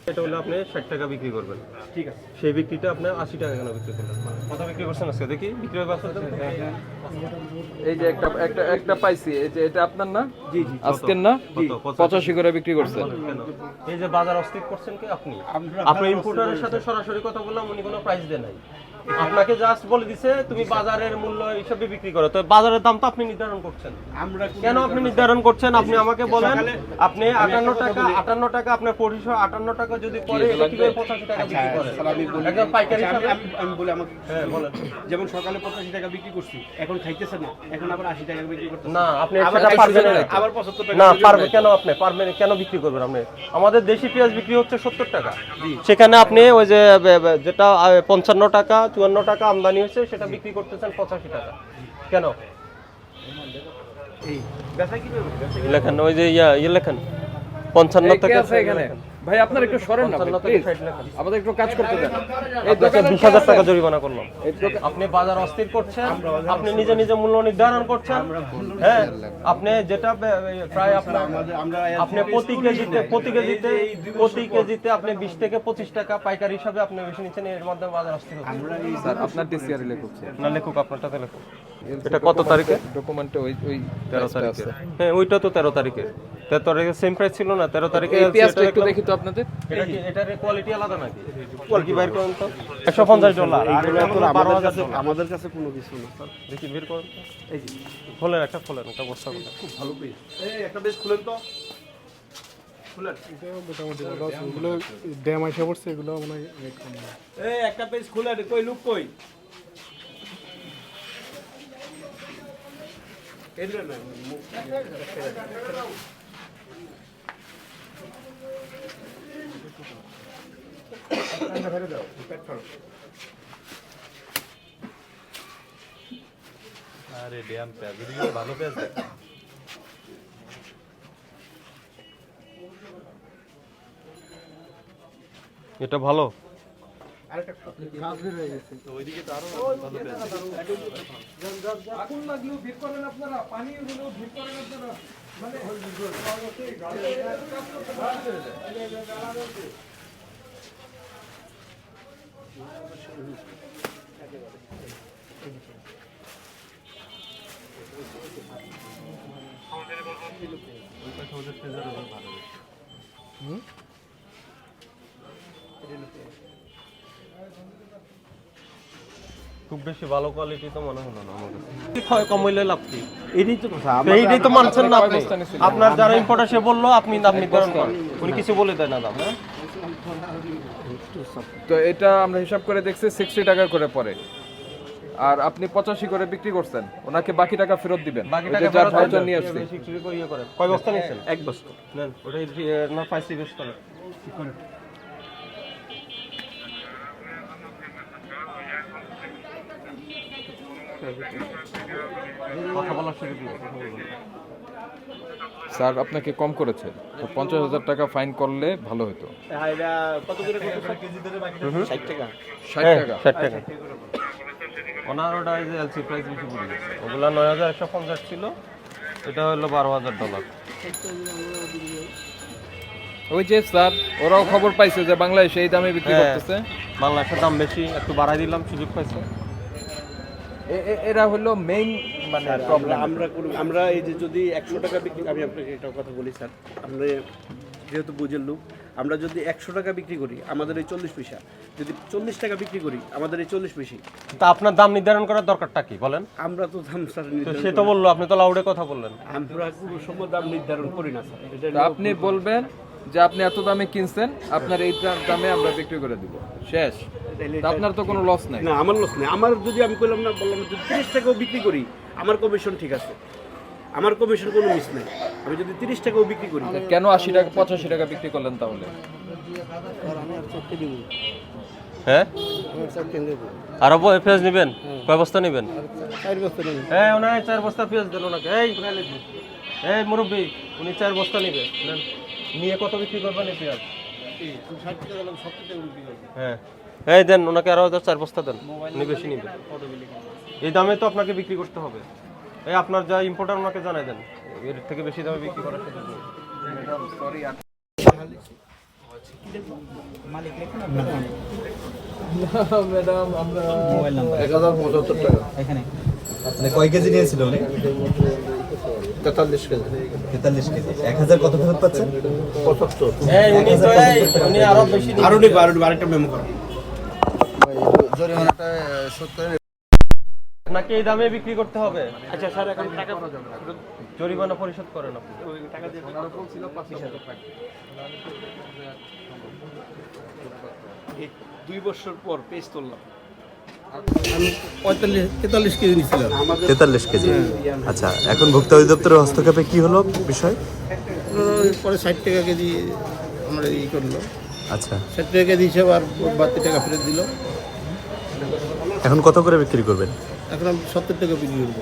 এটা হলে আপনি 60 টাকা বিক্রি করবেন, ঠিক আছে? সেই বিক্রিটা আপনি 80 টাকা কেন বিক্রি করলেন? কত বিক্রি করছেন আজকে দেখি? বিক্রি হবে আসলে এই যে একটা পাইছি, এই যে এটা আপনার না? জি জি। আজকের না? 85 করে বিক্রি করছেন। কেন? এই যে বাজার অস্থির করছেন কি আপনি? আপনি ইম্পোর্টারের সাথে সরাসরি কথা বললাম, উনি কোনো প্রাইস দেন নাই। আপনাকে জাস্ট বলে দিছে তুমি বাজারের মূল্য হিসাবে বিক্রি করো, তো বাজারের দাম তো আপনি নির্ধারণ করছেন। কেন আপনি নির্ধারণ করছেন? আপনি আমাকে বলেন, আপনি 58 টাকা আপনার 458 টাকা যদি পরে এটা কিভাবে 85 টাকা বিক্রি করেন? একদম পাইকারি হিসাবে আমি বলি আমাকে, হ্যাঁ বলেন। যেমন সকালে 85 টাকা বিক্রি করছি, এখন খাইতেছে না, এখন আবার 80 টাকা বিক্রি করতেছে। না, আপনি সেটা পারবেন না। আবার 75 টাকা না পারবে কেন? আপনি পারবেন কেন? বিক্রি করবেন আপনি? আমাদের দেশি পেঁয়াজ বিক্রি হচ্ছে 70 টাকা, সেখানে আপনি ওই যে যেটা 55 টাকা 54 টাকা আমদানি হচ্ছে সেটা বিক্রি করতেছেন 85 টাকা কেন? এই বেচা কি হবে? লেখেন ওই যে ইয়ে লেখেন 55 টাকা এখানে ভাই আপনার একটু সরেন না প্লিজ, আমাদের একটু কাজ করতে দেন। এই দোকানে 20,000 টাকা জরিমানা করলাম। আপনি বাজার অস্থির করছেন, আপনি নিজে নিজে মূল্য নির্ধারণ করছেন। হ্যাঁ, আপনি যেটা প্রায় আপনার আপনি প্রতি কেজিতে আপনি 20 থেকে 25 টাকা পাইকারি হিসাবে আপনি বেশি নিচ্ছেন, এর মাধ্যমে বাজার অস্থির হচ্ছে। স্যার আপনার টিসিআর লেখক না লেখক আপনারটাতে লেখক। এটা কত তারিখে? ডকুমেন্টে ওই 13 তারিখে। হ্যাঁ ওইটা তো 13 তারিখে। 13 তারিখে সেম প্রাইস ছিল না? 13 তারিখে এই পেঁয়াজটা একটু দেখি তো আপনাদের। এটা কি এটার কোয়ালিটি আলাদা নাকি? কোয়ালিটি বাইর করুন তো। $150 আর এটা হলো $12,000। আমাদের কাছে কোনো কিছু না স্যার। দেখি বের করুন তো। এই যে খোলেন একটা বস্তা খোলেন। খুব ভালো পেজ, এই একটা পেজ খুলেন তো, খুলেন। মোটামুটি ভালো আছে, ওগুলো ড্যাম এসে পড়ছে, এগুলো মনে হয় রেট কম না। এই একটা পেজ খুলেন, কই লুক কই? এদিকে না আরে ড্যাম পেঁয়াজ এদিকে ভালো পেঁয়াজ দেখ। এটা ভালো। ওইদিকে তো আরো ভালো পেঁয়াজ। আগুন লাগলেও ভিড় করেন আপনারা, পানি হলেও ভিড় করেন আপনারা, মানে খুব বেশি ভালো কোয়ালিটি তো মনে হলো না আমার কাছে। কম হইলে লাভ কি? এটাই তো কথা। এইটাই তো মানছেন না আপনি। আপনার যারা ইম্পোর্টার সে বললো আপনি দাম নির্ধারণ করেন, উনি কিছু বলে দেয় না দাম। হ্যাঁ তো এটা আমরা হিসাব করে দেখছি 60 টাকা করে পড়ে, আর আপনি 85 করে বিক্রি করছেন, ওনাকে বাকি টাকা ফেরত দিবেন। বাকি ওই টাকা যে যার ফেরত ভাউচার দেন, নিয়ে আসছে। বেশি চুরি করে ইয়ে করেন। কয় বস্তা নিয়েছেন? এক বস্তা নেন ওটাই না পাইছি বেশ করেন। কথা বলার সুযোগ নেই, কথা বলবেন না। স্যার আপনাকে কম করেছে, তো 50,000 টাকা ফাইন করলে ভালো হতো। হ্যাঁ, এটা কত করে কেজি ধরে বাকি? 60 টাকা। 60 টাকা 60 টাকা। ওনার ওটা এই যে এলসি প্রাইস বেশি পড়ে গেছে, ওগুলা 9,150 ছিল, এটা হলো $12,000। ওই যে স্যার ওরাও খবর পাইছে যে বাংলাদেশে এই দামে বিক্রি হ্যাঁ। করতেছে, বাংলাদেশের দাম বেশি, একটু বাড়াই দিলাম, সুযোগ পাইছে। এরা হলো মেইন মানে প্রবলেম। আমরা এই যে যদি 100 টাকা বিক্রি, আমি আপনাকে একটা কথা বলি স্যার, আমরা যেহেতু বুঝের লোক, আমরা যদি 100 টাকা বিক্রি করি আমাদের এই 40 পয়সা, যদি 40 টাকা বিক্রি করি আমাদের এই 40 পয়সা। তা আপনার দাম নির্ধারণ করার দরকারটা কি বলেন? আমরা তো দাম স্যার তো নির্ধারণ সে তো বললো, আপনি তো লাউডে কথা বললেন। আমরা কোনো সময় দাম নির্ধারণ করি না স্যার। এটা তো আপনি বলবেন যে আপনি এত দামে কিনছেন, আপনার এই দামে আমরা বিক্রি করে দিব, শেষ। তো আপনার তো কোনো লস নাই। না, আমার লস নেই। আমার যদি আমি বললাম যদি 30 টাকাও বিক্রি করি আমার কমিশন ঠিক আছে, আমার কমিশন কোনো মিস নেই। আমি যদি 30 টাকাও বিক্রি করি, কেন 80 টাকা 85 টাকা বিক্রি করলেন তাহলে? হ্যাঁ আরো পেঁয়াজ নেবেন? কয় বস্তা নেবেন? হ্যাঁ ওনার 4 বস্তা পেঁয়াজ দেন ওনাকে। এই মুরব্বী, উনি 4 বস্তা নেবে, নেন। নিয়ে কত বিক্রি করবেন এই পেঁয়াজ? হ্যাঁ এই দেন ওনাকে আরো 4 বস্তা দেন, উনি বেশি নিবে। এই দামে তো আপনাকে বিক্রি করতে হবে। এই আপনার যা ইম্পোর্টার ওনাকে জানাই দেন, এর থেকে বেশি দামে বিক্রি করার সুযোগ নেই। ম্যাডাম আমরা 1075 টাকা। মানে কয় কেজি নিয়েছিল উনি? 43 কেজি। 43 কেজি। 1000 কত ফেরত পাচ্ছেন? 75। উনি আরো বেশি নিয়ে- আরও নেবো, আরেকটা মেমো করো। জরিমানাটা শোধ করে নাকি এই দামে বিক্রি করতে হবে? আচ্ছা স্যার, এখন টাকা জরিমানা পরিশোধ করেন আপনি। টাকা দিয়ে এই 2 বছর পর পেজ তুললাম। আমি 43 কেজি নিয়েছিলাম। 43 কেজি। আচ্ছা, এখন ভোক্তা অধিদপ্তরের হস্তক্ষেপে কি হলো বিষয়? পরে 60 টাকা কেজি আমরা করলো, আচ্ছা, 60 টাকা কেজি হিসাবে আর 32 টাকা ফেরত দিল। এখন কত করে বিক্রি করবেন? এখন আমি 70 টাকা বিক্রি করবো।